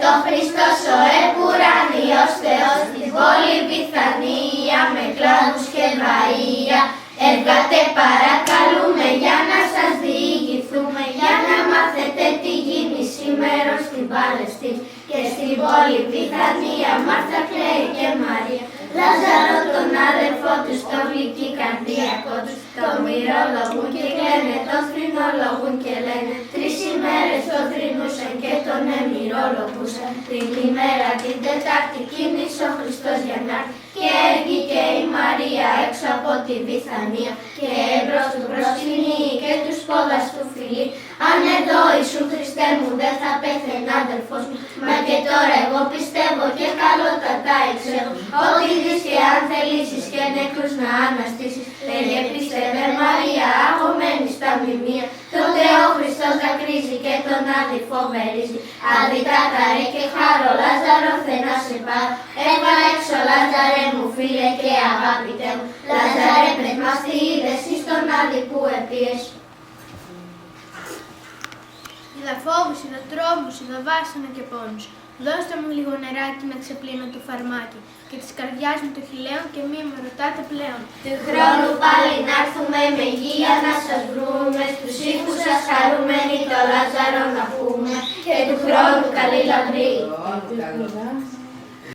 το Χριστός ο επουρανίος Θεός στην πόλη Βηθανία με κλάδους και βαΐα. Έβγατε παρακαλούμε για να σας διηγηθούμε, για να μάθετε τι γίνει σήμερα στην Παλαιστίνη και στην πόλη Βηθανία. Μάρθα, κλαίει και Μαρία, Λάζαρο τον αδελφό τους, το γλυκή καρδιακό τους, το μυρολογούν και κλαίνε, το θρηνολογούν και λένε. 3 ημέρες το θρηνούσαν και τον εμυρολογούσαν. Την ημέρα την Τετάρτη κίνησε ο Χριστός για να έρθει και έβγηκε η Μαρία έξω από τη Βηθανία και εμπρός του προσκυνεί και τους πόδας του φιλεί. Αν εδώ ήσουν Χριστέ μου δεν θα πέθαινε αδελφός μου, μα και τώρα εγώ πιστεύω και καλότατα ξέρω ότι δεις και αν θελήσεις και νεκρούς να αναστήσεις. Λέγε πίστευε Μαρία αγωμένη στα μνημεία, τότε ο Χριστός δακρύζει και τον αδελφό μερίζει. Αδυτάτα ρε και χάρο Λάζαρο θε να σε πάρω, έβαλα έξω Λάζαρε μου φίλε και αγάπητε μου. Λάζαρε πες μας τι είδες εις τον άδη που επίες. Είδα φόβους, είδα τρόμους, είδα βάσανα και πόνους. Δώστε μου λίγο νεράκι να ξεπλύνω το φαρμάκι και της καρδιάς μου το χειλέον και μη με ρωτάτε πλέον. Του χρόνου πάλι να έρθουμε με υγεία να σας βρούμε, στους οίκους σας χαρούμενοι το Λάζαρο να πούμε και του χρόνου καλή λαμπρή.